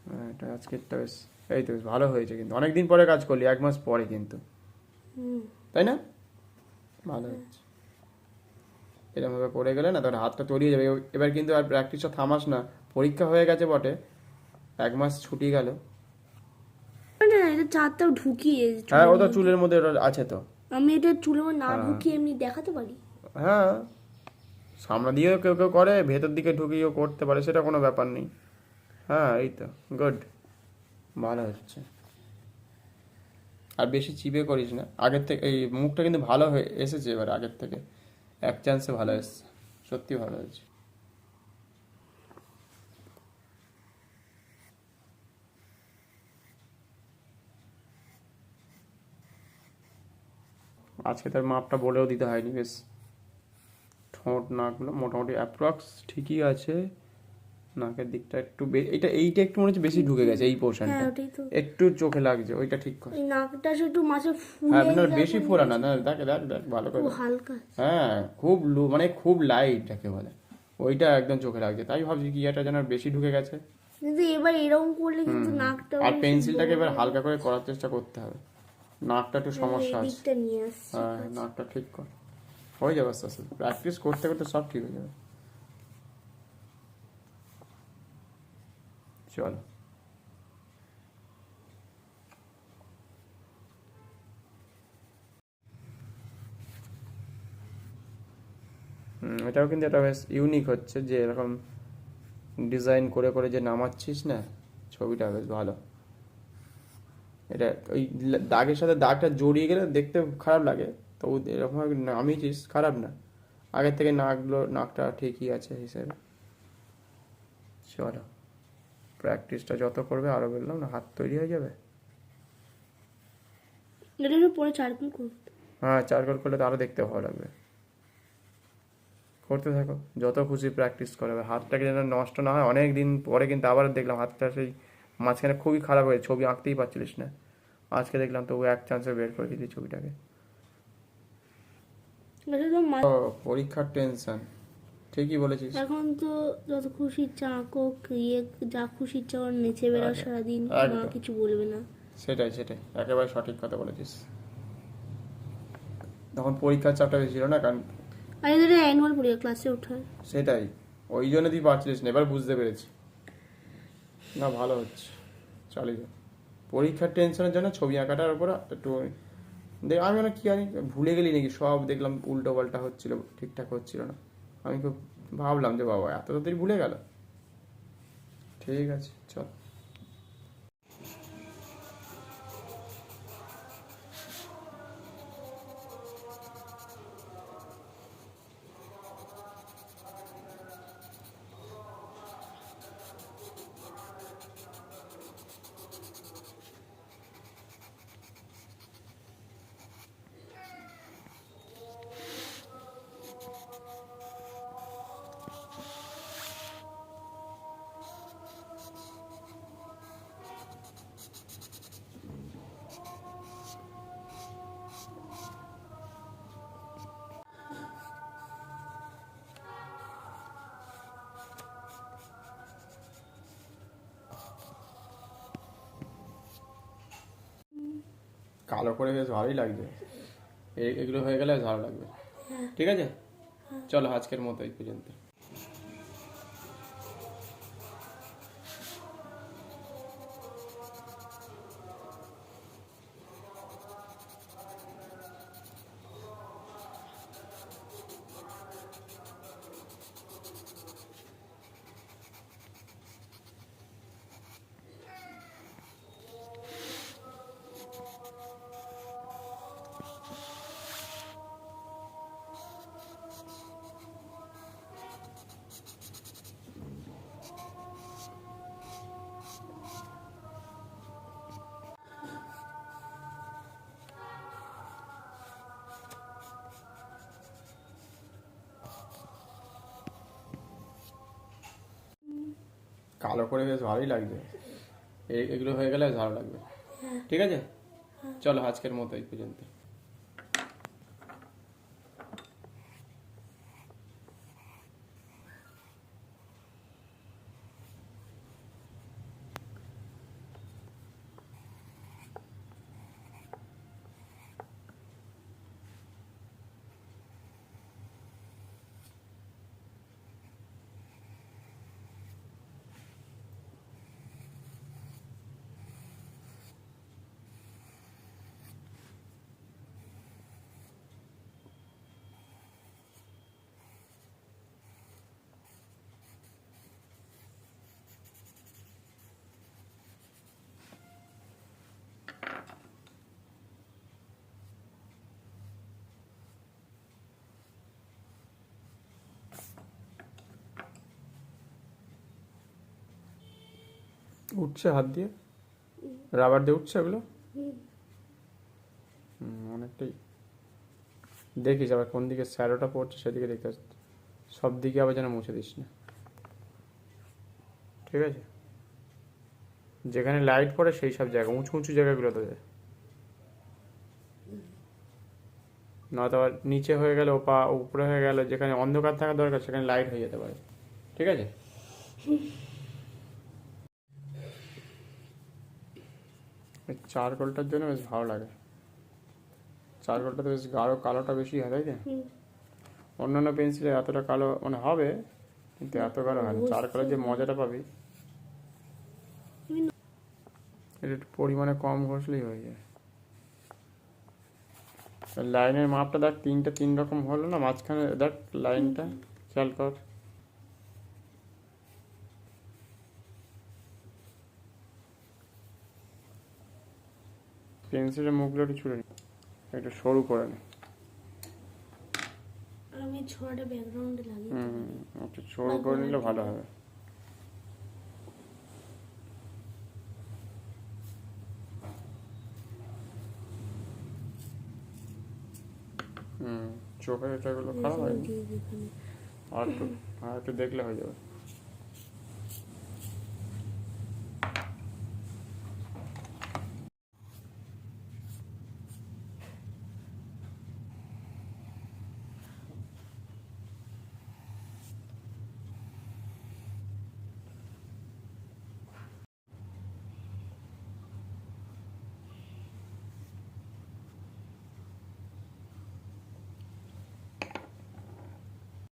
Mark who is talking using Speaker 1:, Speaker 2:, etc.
Speaker 1: হ্যাঁ, এটা আজকেরটা বেশ, এই তো বেশ ভালো হয়েছে, কিন্তু অনেকদিন পরে কাজ করলি, 1 মাস পরে কিন্তু, তাই না? ভালো হচ্ছে। এরকম ভাবে করে গেলে না, তোর হাতটা তলিয়ে যাবে। এবার কিন্তু আর প্র্যাকটিসটা থামাস না। পরীক্ষা হয়ে গেছে বটে, 1 মাস ছুটি গেল।
Speaker 2: না এটা চারটাও ঢুকিয়ে
Speaker 1: হ্যাঁ,
Speaker 2: চুলের
Speaker 1: ও তো
Speaker 2: মধ্যে।
Speaker 1: চুলের মধ্যে ওটা আছে তো।
Speaker 2: আমি এটা চুলের মধ্যে না
Speaker 1: হ্যাঁ
Speaker 2: ঢুকিয়ে এমনি দেখাতে পারি।
Speaker 1: হ্যাঁ, সামনে দিয়েও কেউ কেউ করে, ভেতর দিকে ঢুকিয়েও করতে পারে, সেটা কোনো ব্যাপার নেই। হ্যাঁ, এই তো গুড, ভালো হচ্ছে। আর বেশি চিপে করিস না আগের থেকে, এই মুখটা কিন্তু ভালো হয়ে এসেছে এবার আগের থেকে, এক চান্সে ভালো এসেছে, সত্যি ভালো হয়েছে। আজকে তার মাপটা বলেও দিতে হয়নি, বেশ ঠোঁট নাকগুলো মোটামুটি অ্যাপ্রক্স ঠিকই আছে। নাকের দিকটা একটু এইটা একটু মনে হচ্ছে বেশি ঢুকে গেছে, এই
Speaker 2: হ্যাঁ
Speaker 1: পোর্শনটা
Speaker 2: ওটাই তো।
Speaker 1: একটু চোখে লাগছে, ওইটা ঠিক কর।
Speaker 2: ওই নাকটা একটু মাঝে
Speaker 1: হ্যাঁ,
Speaker 2: ফুলে
Speaker 1: না
Speaker 2: গেছে,
Speaker 1: বেশি ফোড়া না, না দেখ দেখ দেখ ভালো করে
Speaker 2: খুব
Speaker 1: দেখ।
Speaker 2: হালকা।
Speaker 1: হ্যাঁ, খুব মানে খুব লাইট যাকে বলে, ওইটা একদম চোখে লাগছে, তাই ভাবছি কি এটা যেন বেশি ঢুকে গেছে।
Speaker 2: কিন্তু এবার এরকম করলে কিন্তু
Speaker 1: হুম,
Speaker 2: নাকটা
Speaker 1: আর পেন্সিলটাকে এবার হালকা করে করার চেষ্টা করতে হবে, নাকটা একটু সমস্যা
Speaker 2: এই
Speaker 1: আছে।
Speaker 2: দিকটা নিয়ে আসছে।
Speaker 1: হ্যাঁ, নাকটা ঠিক কর, হয়ে যাবে আস্তে আস্তে, প্র্যাকটিস করতে করতে সব ঠিক হয়ে যাবে। চলো। এটাও কিন্তু এটা বেশ ইউনিক হচ্ছে, যে এরকম ডিজাইন করে করে যে নামাচ্ছিস না, ছবিটা বেশ ভালো। এটা ওই দাগের সাথে দাগটা জড়িয়ে গেলে দেখতে খারাপ লাগে, তো এরকম ভাবে নামিয়েছিস, খারাপ না। আগের থেকে নাকটা ঠিকই আছে হিসেবে। চলো, প্র্যাকটিসটা যত করবে আরো বললাম না, হাত তৈরি হয়ে যাবে।
Speaker 2: এটা একটু পরে চারকোল করতে।
Speaker 1: হ্যাঁ, চারকোল করলে তো আরো দেখতে ভালো লাগবে। করতে থাকো, যত খুশি প্র্যাকটিস করবে, হাতটাকে যেন নষ্ট না হয়। অনেক দিন পরে কিন্তু আবার দেখলাম হাতটা সেই মাঝখানে খুবই খারাপ হয়েছে, ছবি আঁকতেই পারছিলিস না। আজকে দেখলাম তবু এক চান্সে বের করে দিলি ছবিটাকে।
Speaker 2: এটা তো
Speaker 1: ও, পরীক্ষার টেনশন, ঠিকই বলেছিস।
Speaker 2: এখন তো যত খুশি চা কোক ইয়ে যা খুশি ইচ্ছা করে নেচে বেড়াও সারাদিন, মা
Speaker 1: একদম,
Speaker 2: কিছু বলবে না।
Speaker 1: সেটাই সেটাই, একেবারে সঠিক কথা বলেছিস। তখন পরীক্ষার চাপটা বেশি ছিল না, কারণ
Speaker 2: আর এদের অ্যানুয়াল পরীক্ষা ক্লাসে ওঠার।
Speaker 1: সেটাই, ওই জন্য তুই পারছিলিস না, এবার বুঝতে পেরেছি। না, ভালো হচ্ছে, চালিয়ে যা। পরীক্ষার টেনশনের জন্য ছবি আঁকাটার উপর একটু দেখ, আমি না কি জানি ভুলে গেলি নাকি, সব দেখলাম উল্টো পাল্টা হচ্ছিল, ঠিকঠাক হচ্ছিল না। আমি খুব ভাবলাম যে বাবা এত তাড়াতাড়ি ভুলে গেল। ঠিক আছে, চল। কালো করে বেশ ভালোই লাগবে, এগুলো হয়ে গেলে ভালো লাগবে। ঠিক আছে, চলো আজকের মতো এই পর্যন্ত। কালো করে বেশ ভালোই লাগবে, এগুলো হয়ে গেলে ভালো লাগবে। ঠিক আছে, চলো আজকের মতো এই পর্যন্ত। উঠছে হাত দিয়ে, রাবার দিয়ে উঠছে ওগুলো। অনেকটাই। দেখিস আবার কোন দিকে শ্যাডোটা পড়ছে সেদিকে দেখতে হবে। সব দিকে আবার যেন মুছে দিস না, ঠিক আছে? যেখানে লাইট পড়ে সেই সব জায়গা, উঁচু উঁচু জায়গাগুলোতে যায়। নয়তো আবার নিচে হয়ে গেল, উপরে হয়ে গেল, যেখানে অন্ধকার থাকা দরকার সেখানে লাইট হয়ে যেতে পারে, ঠিক আছে? চারকোলটার জন্য বেশ ভালো লাগে। চারকোলটা বেশ গাঢ়, কালোটা বেশি হয়, তাই না? অন্যান্য পেন্সিলে এতটা কালো মানে হবে, কিন্তু এত কালো হয় না। চারকোলের যে মজাটা পাবি, এটা একটু পরিমাণে কম ঘষলেই হয়ে যায়। লাইনের মাপটা দেখ, তিনটা তিন রকম হলো না মাঝখানে, দেখ লাইনটা খেয়াল কর। পেন্সিলের মুখগুলো একটু ছুড়ে নি, একটু সরু করে নে।
Speaker 2: আমি ছোটটা ব্যাকগ্রাউন্ডে লাগিয়ে
Speaker 1: একটু সরু করে নিলে ভালো হবে। চোখের এটাগুলো খারাপ হয়নি,
Speaker 2: দিয়ে দিই এখানে।
Speaker 1: আর একটু দেখলে হয়ে যাবে।